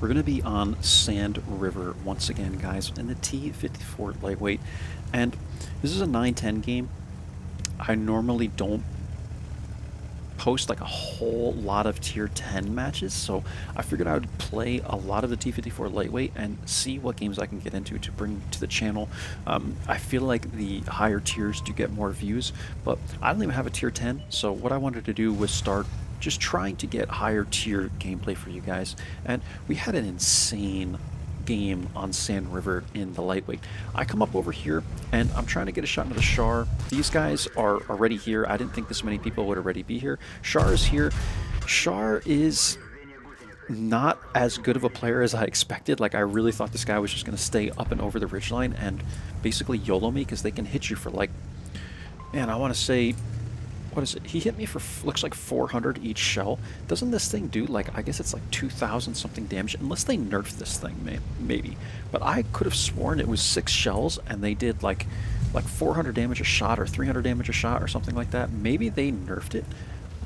We're going to be on Sand River once again, guys, in the T54 lightweight. And this is a 9-10 game. I normally don't post like a whole lot of tier 10 matches, so I figured I would play a lot of the T54 lightweight and see what games I can get into to bring to the channel. I feel like the higher tiers do get more views, but I don't even have a tier 10, so what I wanted to do was start just trying to get higher tier gameplay for you guys. And we had an insane game on Sand River in the lightweight. I come up over here and I'm trying to get a shot into the Char. These guys are already here. I didn't think this many people would already be here. Char is here. Char is not as good of a player as I expected. Like, I really thought this guy was just going to stay up and over the ridgeline and basically YOLO me, because they can hit you for like, man, I want to say, what is it? He hit me for, looks like 400 each shell. Doesn't this thing do like, I guess it's like 2,000 something damage, unless they nerf this thing, maybe. But I could have sworn it was 6 shells and they did like 400 damage a shot or 300 damage a shot or something like that. Maybe they nerfed it.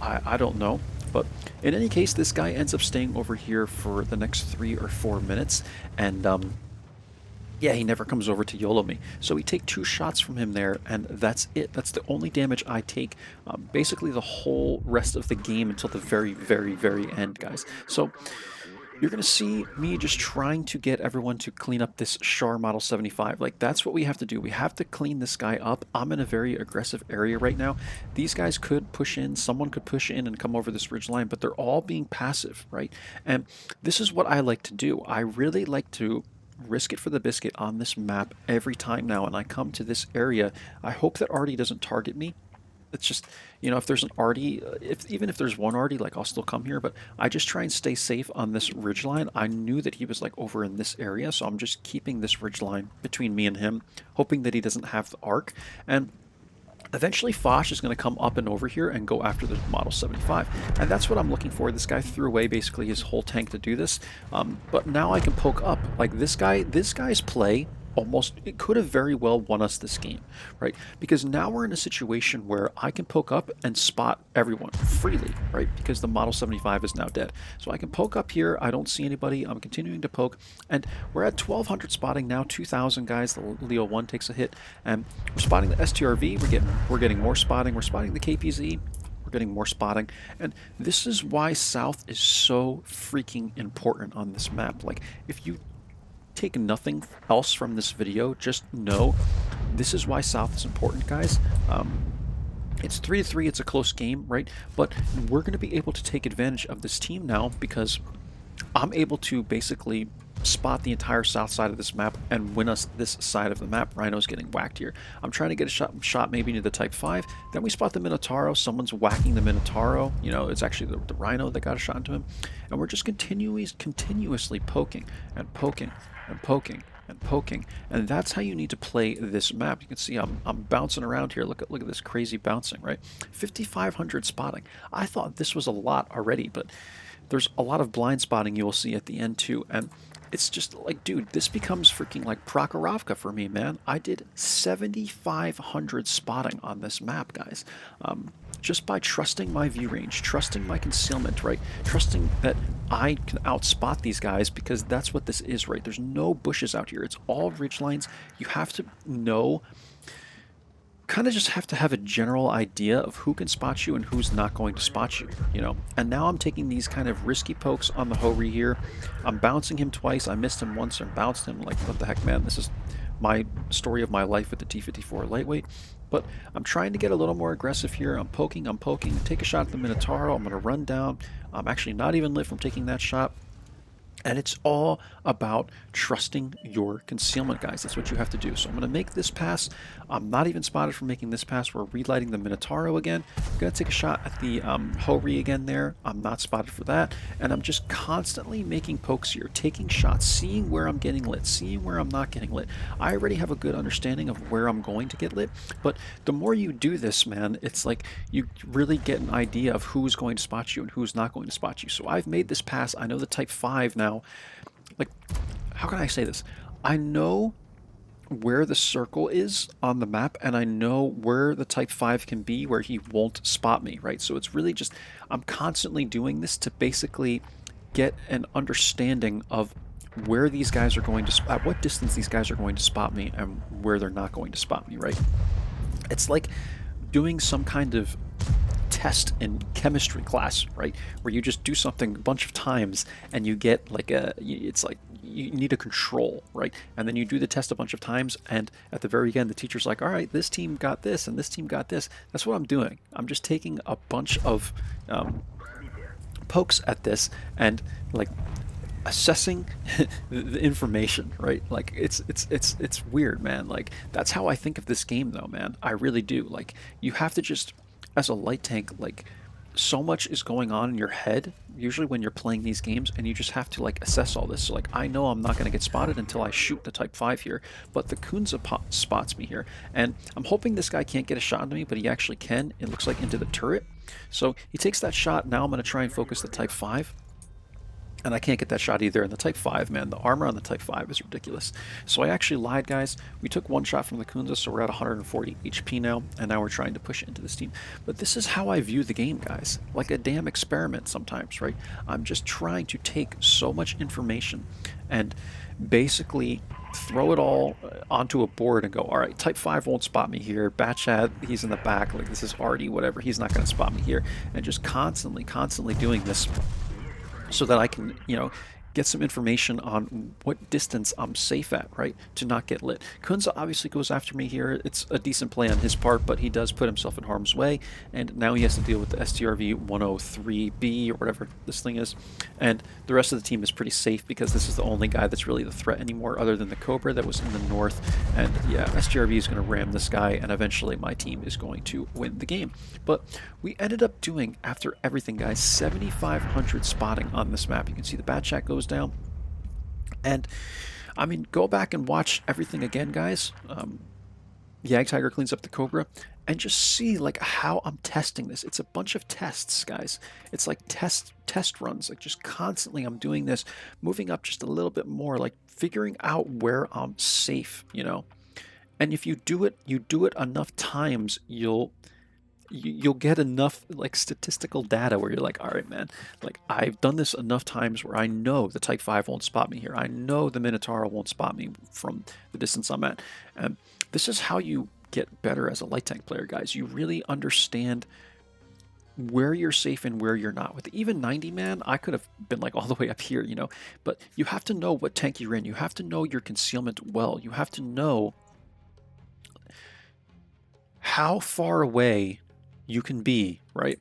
I don't know. But in any case, this guy ends up staying over here for the next 3 or 4 minutes, and yeah, he never comes over to YOLO me. So we take 2 shots from him there, and that's it. That's the only damage I take, basically the whole rest of the game until the very, very, very end, guys. So you're going to see me just trying to get everyone to clean up this Char Model 75. Like, that's what we have to do. We have to clean this guy up. I'm in a very aggressive area right now. These guys could push in. Someone could push in and come over this ridge line, but they're all being passive, right? And this is what I like to do. I really like to risk it for the biscuit on this map every time now, and I come to this area. I hope that Artie doesn't target me. It's just, you know, if there's an Artie, even if there's one Artie, like, I'll still come here, but I just try and stay safe on this ridgeline. I knew that he was like over in this area, so I'm just keeping this ridgeline between me and him, hoping that he doesn't have the arc. And eventually Foch is going to come up and over here and go after the Model 75. And that's what I'm looking for. This guy threw away basically his whole tank to do this. But now I can poke up. Like, this guy's play almost, it could have very well won us this game, right? Because now we're in a situation where I can poke up and spot everyone freely, right? Because the Model 75 is now dead. So I can poke up here. I don't see anybody. I'm continuing to poke, and we're at 1,200 spotting now. 2,000 guys. The Leo 1 takes a hit, and we're spotting the STRV. We're getting more spotting. We're spotting the KPZ. We're getting more spotting, and this is why South is so freaking important on this map. Like, if you take nothing else from this video, just know this is why South is important, guys. It's 3-3, it's a close game, right? But we're going to be able to take advantage of this team now, because I'm able to basically spot the entire south side of this map and win us this side of the map. Rhino's getting whacked here. I'm trying to get a shot maybe into the Type 5. Then we spot the Minotauro. Someone's whacking the Minotauro. You know, it's actually the Rhino that got a shot into him. And we're just continuously poking and poking and poking and poking, and that's how you need to play this map. You can see I'm bouncing around here. Look at this crazy bouncing, right? 5,500 spotting. I thought this was a lot already, but there's a lot of blind spotting you will see at the end too, and it's just like, dude, this becomes freaking like Prokhorovka for me, man. I did 7,500 spotting on this map, guys. Just by trusting my view range, trusting my concealment, right? Trusting that I can outspot these guys, because that's what this is, right? There's no bushes out here. It's all ridge lines. You have to know, kind of just have to have a general idea of who can spot you and who's not going to spot you, you know? And now I'm taking these kind of risky pokes on the Hori here. I'm bouncing him twice. I missed him once and bounced him. Like, what the heck, man? This is my story of my life with the T54 lightweight. But I'm trying to get a little more aggressive here. I'm poking, take a shot at the Minotauro. I'm going to run down. I'm actually not even lit from taking that shot. And it's all about trusting your concealment, guys. That's what you have to do. So I'm going to make this pass. I'm not even spotted for making this pass. We're relighting the Minotauro again. I'm going to take a shot at the Hori again there. I'm not spotted for that. And I'm just constantly making pokes here, taking shots, seeing where I'm getting lit, seeing where I'm not getting lit. I already have a good understanding of where I'm going to get lit. But the more you do this, man, it's like you really get an idea of who's going to spot you and who's not going to spot you. So I've made this pass. I know the Type 5 now. Like, how can I say this? I know where the circle is on the map, and I know where the Type 5 can be where he won't spot me, right? So it's really just, I'm constantly doing this to basically get an understanding of where these guys are going to, at what distance these guys are going to spot me and where they're not going to spot me, right? It's like doing some kind of test in chemistry class, right? Where you just do something a bunch of times and you get like it's like you need a control, right? And then you do the test a bunch of times, and at the very end, the teacher's like, all right, this team got this and this team got this. That's what I'm doing. I'm just taking a bunch of pokes at this and like assessing the information, right? Like it's weird, man. Like that's how I think of this game, though, man. I really do. Like you have to just, as a light tank, like so much is going on in your head usually when you're playing these games, and you just have to like assess all this. So like I know I'm not going to get spotted until I shoot the Type 5 here, but the Kunza spots me here, and I'm hoping this guy can't get a shot into me, but he actually can. It looks like into the turret. So he takes that shot. Now I'm going to try and focus the Type 5. And I can't get that shot either. And the Type 5, man, the armor on the Type 5 is ridiculous. So I actually lied, guys. We took one shot from the Kunza, so we're at 140 HP now, and now we're trying to push it into this team. But this is how I view the game, guys. Like a damn experiment sometimes, right? I'm just trying to take so much information and basically throw it all onto a board and go, all right, Type 5 won't spot me here. Batchat, he's in the back. Like, this is Hardy, whatever. He's not going to spot me here. And just constantly doing this so that I can, get some information on what distance I'm safe at, right, to not get lit. Kunza obviously goes after me here. It's a decent play on his part, but he does put himself in harm's way, and now he has to deal with the STRV 103B or whatever this thing is, and the rest of the team is pretty safe because this is the only guy that's really the threat anymore other than the Cobra that was in the north, and yeah, STRV is going to ram this guy, and eventually my team is going to win the game. But we ended up doing, after everything, guys, 7,500 spotting on this map. You can see the bat chat goes down. And I mean, go back and watch everything again, guys. Yag Tiger cleans up the Cobra, and just see like how I'm testing this. It's a bunch of tests, guys. It's like test runs. Like just constantly I'm doing this, moving up just a little bit more, like figuring out where I'm safe, And if you do it enough times, you'll get enough like statistical data where you're like, all right, man, like I've done this enough times where I know the Type 5 won't spot me here. I know the Minotaur won't spot me from the distance I'm at. And this is how you get better as a light tank player, guys. You really understand where you're safe and where you're not. With even 90 man, I could have been like all the way up here, but you have to know what tank you're in. You have to know your concealment well. You have to know how far away you can be, right,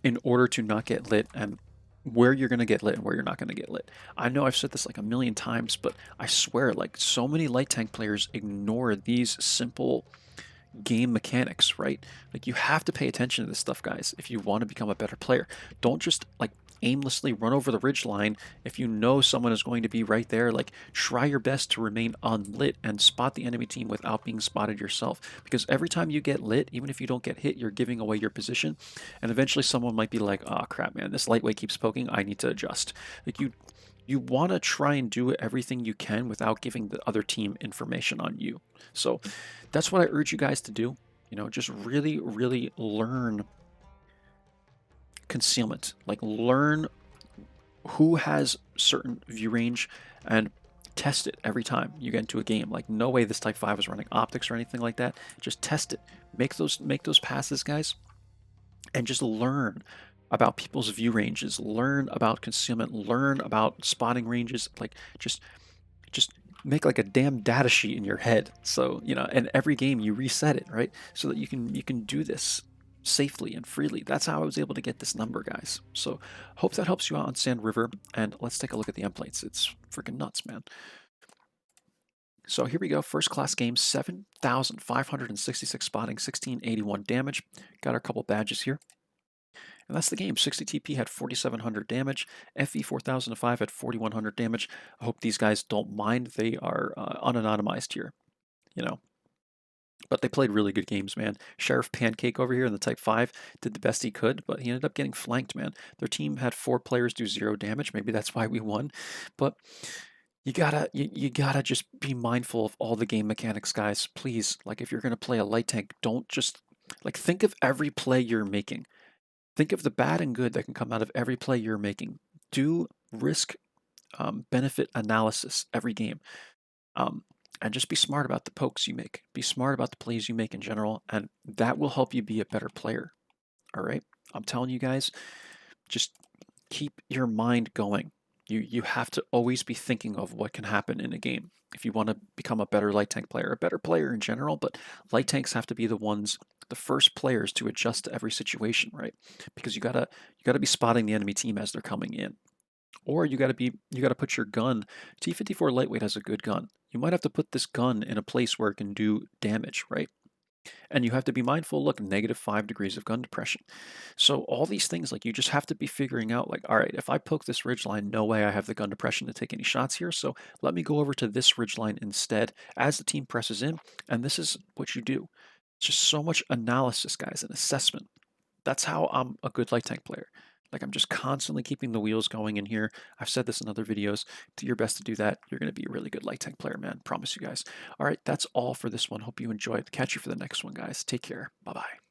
in order to not get lit, and where you're going to get lit and where you're not going to get lit. I know I've said this like a million times, but I swear, like, so many light tank players ignore these simple game mechanics, right? Like, you have to pay attention to this stuff, guys, if you want to become a better player. Don't just like aimlessly run over the ridge line. If you know someone is going to be right there, like try your best to remain unlit and spot the enemy team without being spotted yourself, because every time you get lit, even if you don't get hit, you're giving away your position, and eventually someone might be like, oh crap, man, this lightweight keeps poking, I need to adjust. Like you want to try and do everything you can without giving the other team information on you. So that's what I urge you guys to do. Just really learn concealment. Like, learn who has certain view range and test it every time you get into a game. Like, no way this Type 5 is running optics or anything like that. Just test it. Make those passes, guys, and just learn about people's view ranges. Learn about concealment. Learn about spotting ranges. Like, just make like a damn data sheet in your head. So, and every game you reset it, right? So that you can do this safely and freely. That's how I was able to get this number, guys. So hope that helps you out on Sand River, and let's take a look at the end plates. It's freaking nuts, man. So here we go. First class game, 7,566 spotting, 1681 damage. Got our couple badges here. And that's the game. 60 TP had 4,700 damage. FE 4005 had 4,100 damage. I hope these guys don't mind. They are unanonymized here, But they played really good games, man. Sheriff Pancake over here in the Type 5 did the best he could, but he ended up getting flanked, man. Their team had 4 players do 0 damage. Maybe that's why we won. But you gotta just be mindful of all the game mechanics, guys. Please, like, if you're gonna play a light tank, don't just like think of every play you're making. Think of the bad and good that can come out of every play you're making. Do risk benefit analysis every game. Um, and just be smart about the pokes you make. Be smart about the plays you make in general, and that will help you be a better player. All right? I'm telling you guys, just keep your mind going. You have to always be thinking of what can happen in a game if you want to become a better light tank player, a better player in general. But light tanks have to be the first players to adjust to every situation, right? Because you gotta be spotting the enemy team as they're coming in, or you gotta put your gun. T54 lightweight has a good gun. You might have to put this gun in a place where it can do damage, right? And you have to be mindful, look, -5 degrees of gun depression. So all these things, like you just have to be figuring out, like, all right, if I poke this ridge line, no way I have the gun depression to take any shots here. So let me go over to this ridge line instead as the team presses in. And this is what you do. It's just so much analysis, guys, and assessment. That's how I'm a good light tank player. Like I'm just constantly keeping the wheels going in here. I've said this in other videos. Do your best to do that. You're going to be a really good light tank player, man. Promise you guys. All right, that's all for this one. Hope you enjoyed. Catch you for the next one, guys. Take care. Bye bye.